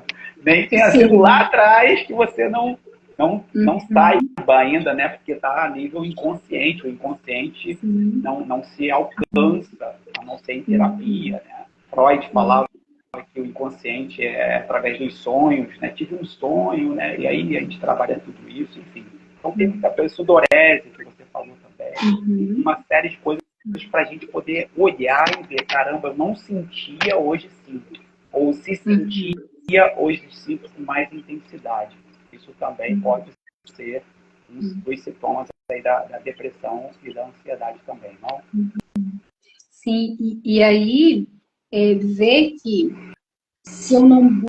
Nem tenha sido lá atrás que você não saiba ainda, né? Porque está a nível inconsciente. O inconsciente não se alcança, a não ser em terapia. Né? Freud falava que o inconsciente é através dos sonhos, né? Tive um sonho, né? E aí a gente trabalha tudo isso, enfim. Então tem muita coisa, sudorese, que você falou também. Uma série de coisas para a gente poder olhar e ver, caramba, eu não sentia, hoje sinto. Ou se sentia, hoje sinto com mais intensidade. Isso também pode ser um dos sintomas aí da depressão e da ansiedade também, não? Sim, e aí ver que se eu não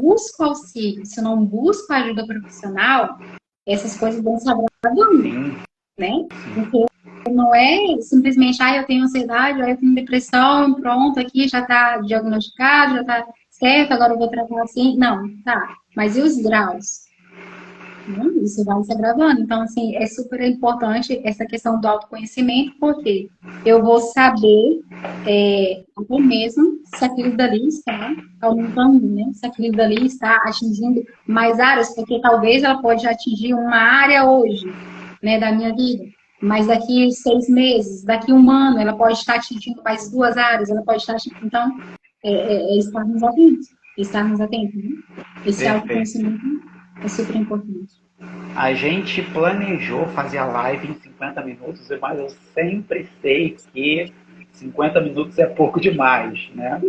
busco auxílio, se eu não busco ajuda profissional, essas coisas vão se agravando, né? Porque não é simplesmente, eu tenho ansiedade, eu tenho depressão, pronto, aqui já está diagnosticado, já está certo, agora eu vou tratar assim. Não, tá. Mas e os graus? Isso vai se agravando. Então, assim, é super importante essa questão do autoconhecimento, porque eu vou saber até mesmo se aquilo dali está aumentando, né? Se aquilo dali está atingindo mais áreas, porque talvez ela pode atingir uma área hoje, né, da minha vida. Mas daqui 6 meses, daqui 1 ano, ela pode estar atingindo mais 2 áreas, ela pode estar atingindo. Então, estarmos atentos. Estarmos atentos, né? Esse autoconhecimento é super importante. A gente planejou fazer a live em 50 minutos, mas eu sempre sei que 50 minutos é pouco demais, né?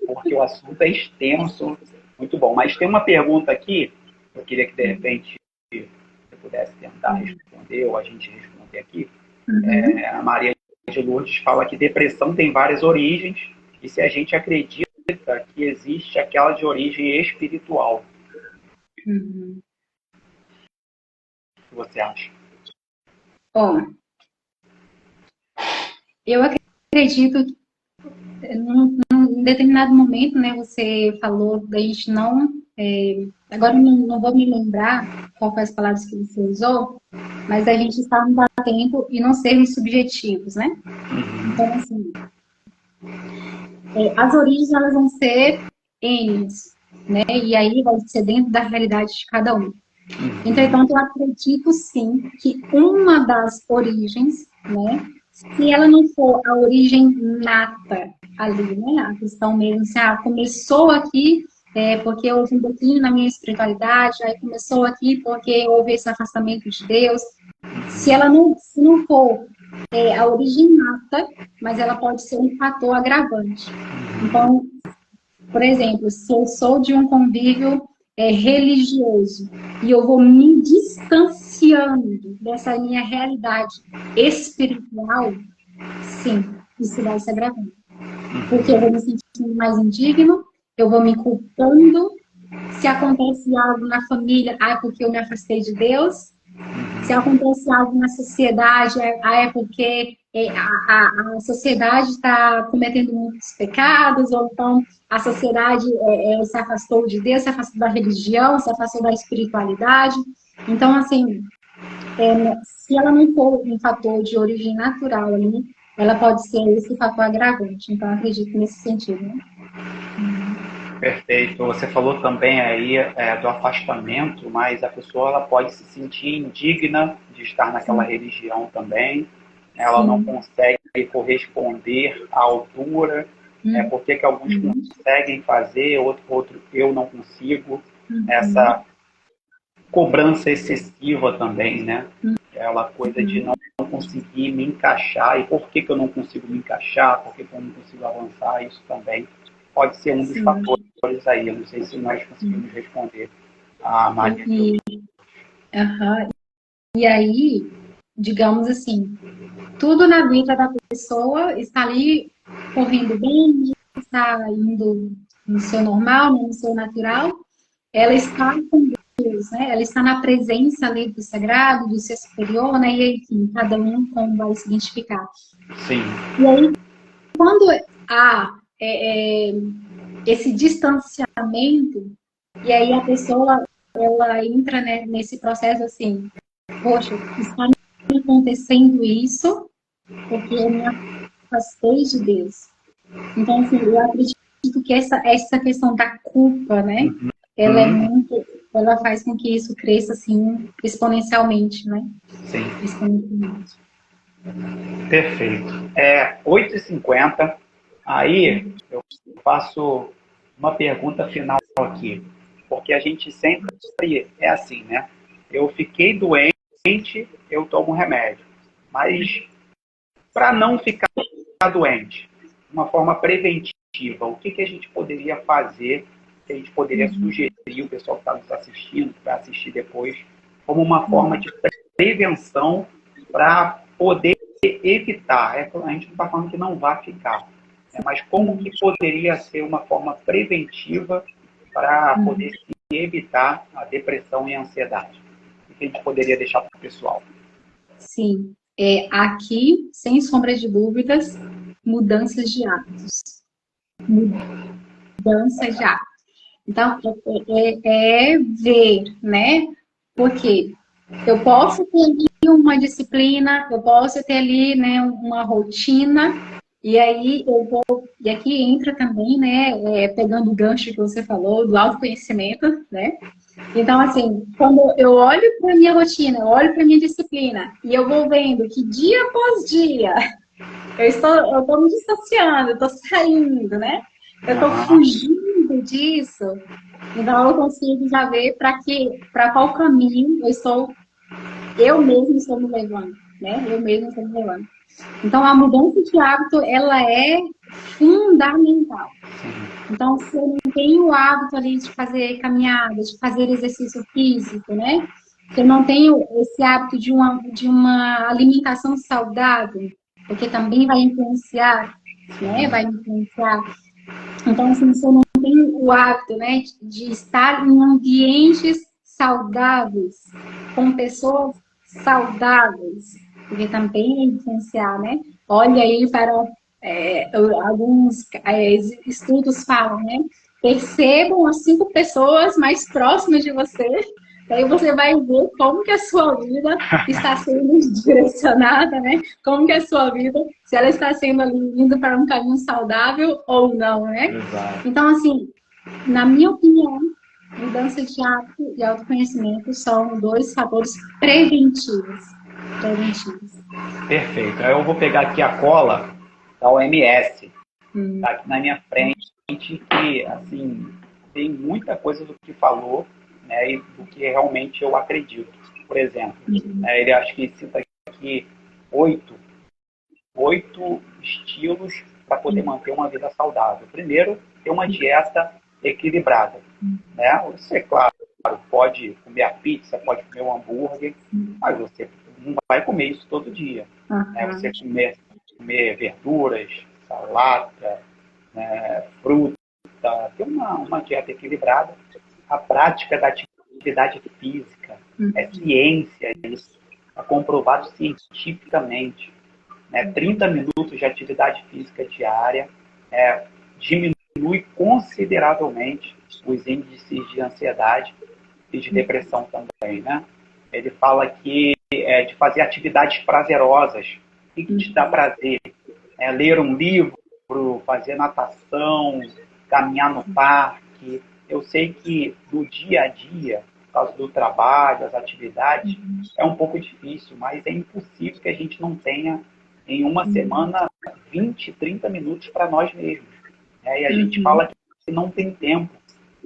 Porque o assunto é extenso, muito bom. Mas tem uma pergunta aqui, eu queria que de repente você pudesse tentar responder, ou a gente responder aqui. A Maria de Lourdes fala que depressão tem várias origens, e se a gente acredita que existe aquela de origem espiritual. O que você acha? Bom, eu acredito que num determinado momento, né, você falou da gente não... agora eu não vou me lembrar qual foi as palavras que você usou, mas a gente estarmos atentos e não sermos subjetivos, né? Então, assim, as origens, elas vão ser N. né? E aí vai ser dentro da realidade de cada um. Então, eu acredito, sim, que uma das origens, né? Se ela não for a origem nata ali, né? A questão mesmo, se começou aqui porque houve um declínio na minha espiritualidade, aí começou aqui porque houve esse afastamento de Deus. Se não for a origem nata, mas ela pode ser um fator agravante. Então, por exemplo, se eu sou de um convívio religioso e eu vou me distanciando dessa minha realidade espiritual, sim, isso vai se agravando. Porque eu vou me sentindo mais indigno, eu vou me culpando. Se acontece algo na família, é porque eu me afastei de Deus. Se acontece algo na sociedade, é porque a sociedade está cometendo muitos pecados, ou então a sociedade se afastou de Deus, se afastou da religião, se afastou da espiritualidade. Então, assim, se ela não for um fator de origem natural ali, ela pode ser esse fator agravante. Então, eu acredito nesse sentido, né? Perfeito. Você falou também aí do afastamento, mas a pessoa ela pode se sentir indigna de estar naquela religião também. Ela não consegue corresponder à altura. Por que alguns conseguem fazer, outro eu não consigo. Essa cobrança excessiva também, né? Aquela coisa de não conseguir me encaixar. E por que eu não consigo me encaixar? Por que eu não consigo avançar? Isso também pode ser um dos fatores aí. Eu não sei se nós conseguimos responder a Maria. E aí, digamos assim, tudo na vida da pessoa está ali correndo bem, está indo no seu normal, no seu natural. Ela está com Deus, né? Ela está na presença ali do sagrado, do ser superior, né? E enfim, cada um como vai se identificar. Sim. E aí, quando há esse distanciamento, e aí a pessoa ela entra, né, nesse processo assim, poxa, está me acontecendo isso porque eu me afastei de Deus. Então, assim, eu acredito que essa questão da culpa, né, ela faz com que isso cresça, assim, exponencialmente, né? Sim. Exponencialmente. Perfeito. 8h50. Aí eu faço uma pergunta final aqui, porque a gente sempre é assim, né? Eu fiquei doente, eu tomo remédio. Mas para não ficar doente, de uma forma preventiva, o que a gente poderia fazer, que a gente poderia sugerir o pessoal que está nos assistindo, que vai assistir depois, como uma forma de prevenção para poder evitar? A gente não está falando que não vai ficar, mas como que poderia ser uma forma preventiva para poder evitar a depressão e a ansiedade? O que a gente poderia deixar para o pessoal? Sim. Aqui, sem sombra de dúvidas, mudanças de hábitos. Mudanças de hábitos. Então, ver, né? Porque eu posso ter ali uma disciplina, eu posso ter ali, né, uma rotina, e aí e aqui entra também, né, pegando o gancho que você falou, do autoconhecimento, né? Então, assim, quando eu olho para a minha rotina, eu olho para a minha disciplina, e eu vou vendo que dia após dia eu estou me distanciando, eu estou saindo, né? Eu estou fugindo disso. Então, eu consigo já ver para qual caminho eu mesmo estou me levando, né? Eu mesmo estou me levando. Então, a mudança de hábito, ela é fundamental. Então, se eu não tenho o hábito ali de fazer caminhada, de fazer exercício físico, né? Se eu não tenho esse hábito de uma alimentação saudável, porque também vai influenciar, né? Vai influenciar. Então, assim, se eu não tenho o hábito, né, de estar em ambientes saudáveis, com pessoas saudáveis, porque também vai influenciar, né? Olha aí para alguns estudos falam, né? Percebam as 5 pessoas mais próximas de você, daí você vai ver como que a sua vida está sendo direcionada, né? Como que a sua vida, se ela está sendo ali, indo para um caminho saudável ou não, né? Exato. Então, assim, Na minha opinião, mudança de hábito e autoconhecimento são dois fatores preventivos. Perfeito. Aí eu vou pegar aqui a cola da OMS, tá aqui na minha frente, que, assim, tem muita coisa do que falou, né, e do que realmente eu acredito. Por exemplo, ele acho que cita aqui oito estilos para poder manter uma vida saudável. Primeiro, ter uma dieta equilibrada, né? Você, claro, pode comer a pizza, pode comer o hambúrguer, mas você não vai comer isso todo dia. Né? Você comer verduras, salada, né, fruta, ter uma dieta equilibrada. A prática da atividade física é ciência, isso é comprovado cientificamente. Né? 30 minutos de atividade física diária diminui consideravelmente os índices de ansiedade e de depressão também. Né? Ele fala aqui de fazer atividades prazerosas. O que te dá prazer? Ler um livro, fazer natação, caminhar no parque. Eu sei que no dia a dia, por causa do trabalho, das atividades, é um pouco difícil, mas é impossível que a gente não tenha em uma semana 20, 30 minutos para nós mesmos. E a gente fala que não tem tempo,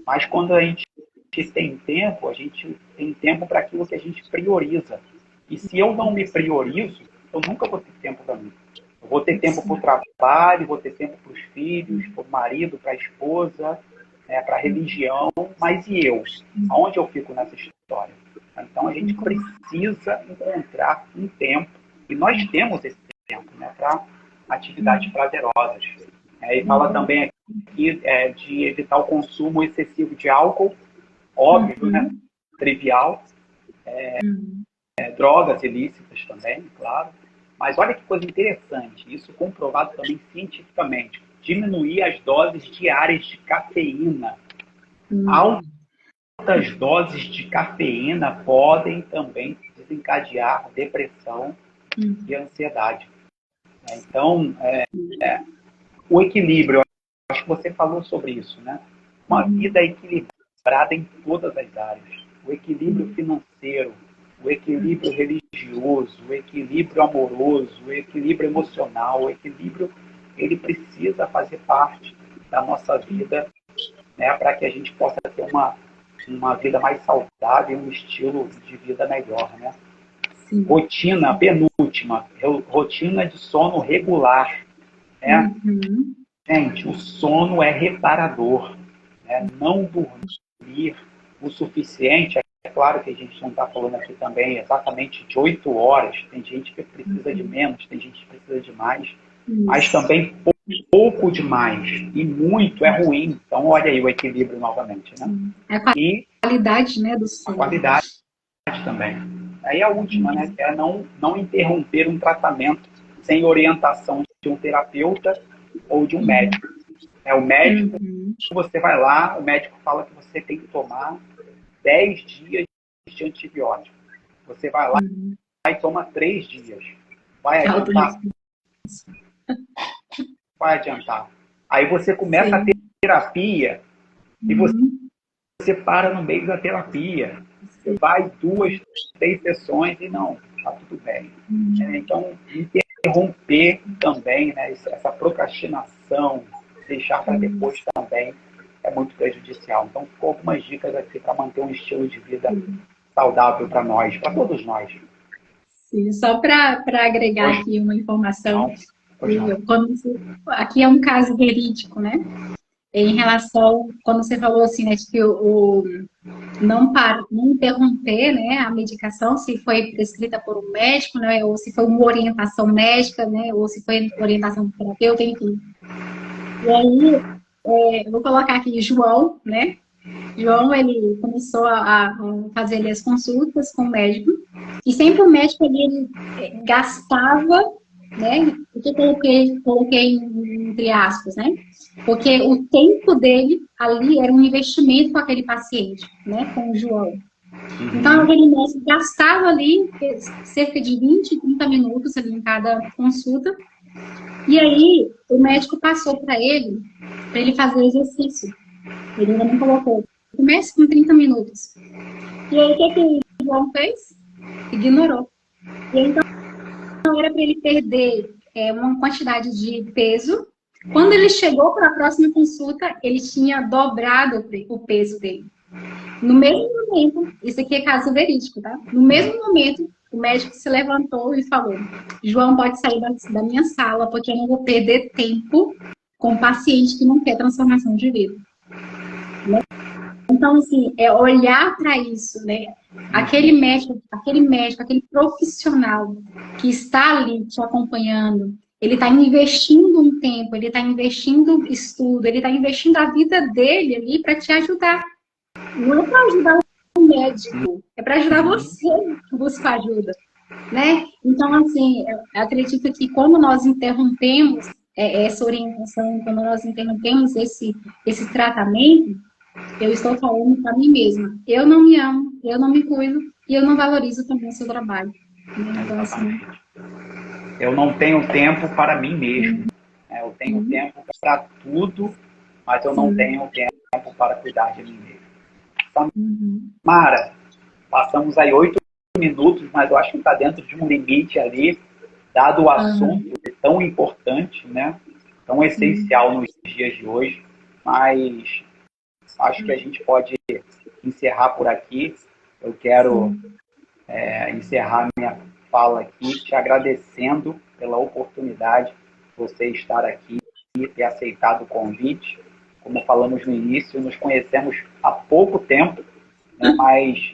mas quando a gente tem tempo, a gente tem tempo para aquilo que a gente prioriza. E se eu não me priorizo, eu nunca vou ter tempo para mim. Eu vou ter tempo para o trabalho, vou ter tempo para os filhos, para o marido, para a esposa, para a religião, mas e eu? Aonde eu fico nessa história? Então a gente precisa encontrar um tempo, e nós temos esse tempo, né, para atividades prazerosas. E fala também aqui de evitar o consumo excessivo de álcool, óbvio, né, trivial, drogas ilícitas também, claro. Mas olha que coisa interessante, isso comprovado também cientificamente. Diminuir as doses diárias de cafeína. Altas doses de cafeína podem também desencadear depressão e ansiedade. Então, o equilíbrio, eu acho que você falou sobre isso, né? Uma vida equilibrada em todas as áreas. O equilíbrio financeiro, o equilíbrio religioso, o equilíbrio amoroso, o equilíbrio emocional, o equilíbrio, ele precisa fazer parte da nossa vida, né, para que a gente possa ter uma vida mais saudável, um estilo de vida melhor, né? Sim. Rotina, penúltima, rotina de sono regular, né? Gente, o sono é reparador, né? Não dormir o suficiente. É claro que a gente não está falando aqui também exatamente de 8 horas. Tem gente que precisa de menos, tem gente que precisa de mais. Mas também pouco demais e muito é ruim. Então, olha aí o equilíbrio novamente, né? E a qualidade, né, do sono. A qualidade também. Aí a última, né, que é não interromper um tratamento sem orientação de um terapeuta ou de um médico. O médico, você vai lá, o médico fala que você tem que tomar 10 dias de antibiótico. Você vai lá e toma 3 dias. Vai adiantar? Vai adiantar. Aí você começa a ter terapia e você para no meio da terapia. Você vai 2, 3 sessões e não, está tudo bem. Então, interromper também, né, essa procrastinação, deixar para depois também é muito prejudicial. Então, ficou algumas dicas aqui para manter um estilo de vida saudável para nós, para todos nós. Sim, só para agregar aqui uma informação. Aqui é um caso verídico, né? Em relação, quando você falou assim, né, de que não interromper, né, a medicação, se foi prescrita por um médico, né, ou se foi uma orientação médica, né, ou se foi orientação do terapeuta, enfim. E aí, eu vou colocar aqui João, né? João, ele começou a fazer ali as consultas com o médico, e sempre o médico ele gastava, né? O que eu coloquei entre aspas, né? Porque o tempo dele ali era um investimento com aquele paciente, né? Com o João. Então, aquele médico gastava ali cerca de 20, 30 minutos ali em cada consulta. E aí, o médico passou para ele fazer exercício. Ele ainda não colocou. Comece com 30 minutos. E aí, o que o João fez? Ignorou. E aí, então, era para ele perder uma quantidade de peso. Quando ele chegou para a próxima consulta, ele tinha dobrado o peso dele. No mesmo momento, isso aqui é caso verídico, tá? No mesmo momento, o médico se levantou e falou: João, pode sair da minha sala, porque eu não vou perder tempo com um paciente que não quer transformação de vida. Né? Então, assim, é olhar para isso, né? Aquele médico, aquele profissional que está ali te acompanhando, ele está investindo um tempo, ele está investindo estudo, ele está investindo a vida dele ali para te ajudar. Não é para ajudar o médico, é para ajudar você que busca ajuda, né? Então, assim, eu acredito que como nós interrompemos essa orientação, quando nós interrompemos esse tratamento, eu estou falando para mim mesma. Eu não me amo, eu não me cuido e eu não valorizo também o seu trabalho. Né? Então, assim, eu não tenho tempo para mim mesmo. Eu tenho tempo para tudo, mas eu não tenho tempo para cuidar de mim mesmo. Samara, passamos aí 8 minutos, mas eu acho que está dentro de um limite ali, dado o assunto tão importante, né? Tão essencial nos dias de hoje. Mas acho que a gente pode encerrar por aqui. Eu quero encerrar minha fala aqui te agradecendo pela oportunidade de você estar aqui e ter aceitado o convite. Como falamos no início, nos conhecemos há pouco tempo, né, mas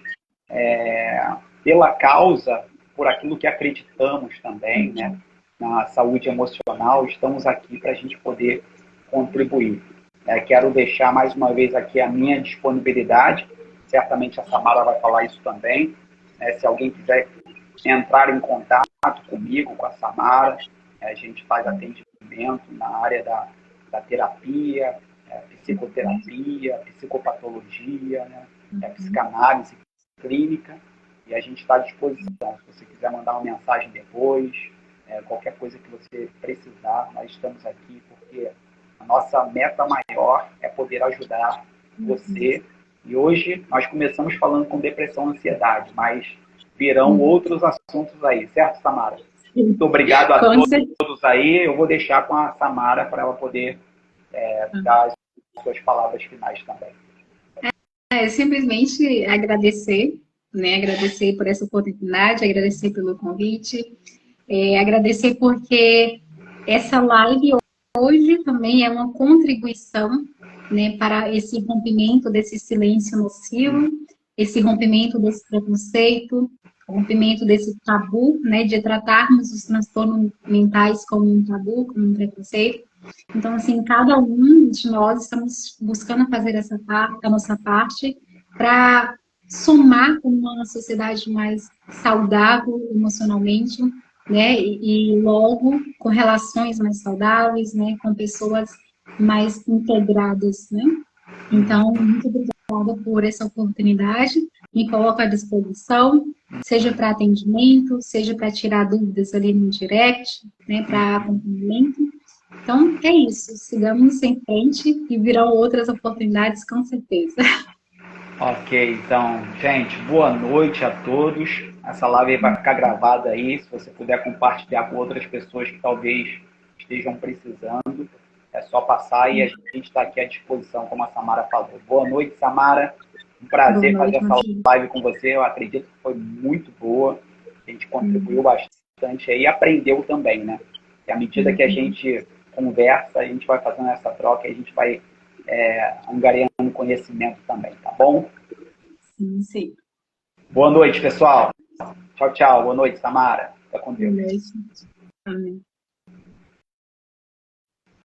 pela causa, por aquilo que acreditamos também, né, na saúde emocional, estamos aqui para a gente poder contribuir. Quero deixar mais uma vez aqui a minha disponibilidade, certamente a Samara vai falar isso também, se alguém quiser entrar em contato comigo, com a Samara, a gente faz atendimento na área da terapia, psicoterapia, psicopatologia, né, psicanálise clínica, e a gente está à disposição. Se você quiser mandar uma mensagem depois, qualquer coisa que você precisar, nós estamos aqui, porque a nossa meta maior é poder ajudar você. E hoje nós começamos falando com depressão e ansiedade, mas virão outros assuntos aí, certo, Samara? Muito obrigado a todos aí. Eu vou deixar com a Samara para ela poder dar as suas palavras finais também. Simplesmente agradecer, né? Agradecer por essa oportunidade, agradecer pelo convite, agradecer porque essa live hoje também é uma contribuição, né, para esse rompimento desse silêncio nocivo, esse rompimento desse preconceito, rompimento desse tabu, né, de tratarmos os transtornos mentais como um tabu, como um preconceito. Então, assim, cada um de nós estamos buscando fazer a nossa parte para somar com uma sociedade mais saudável emocionalmente, né, e logo com relações mais saudáveis, né, com pessoas mais integradas, né. Então, muito obrigada por essa oportunidade, me coloco à disposição, seja para atendimento, seja para tirar dúvidas ali no direct, né, para acompanhamento. Então, é isso. Sigamos em frente e virão outras oportunidades, com certeza. Ok, então, gente, boa noite a todos. Essa live vai ficar gravada aí. Se você puder compartilhar com outras pessoas que talvez estejam precisando, é só passar e a gente está aqui à disposição, como a Samara falou. Boa noite, Samara. Um prazer fazer essa live com você. Eu acredito que foi muito boa. A gente contribuiu bastante aí e aprendeu também, né? E à medida que a gente conversa, a gente vai fazendo essa troca e a gente vai angariando conhecimento também, tá bom? Sim, sim. Boa noite, pessoal. Tchau, tchau. Boa noite, Samara. Fica com Deus. Boa noite. Amém.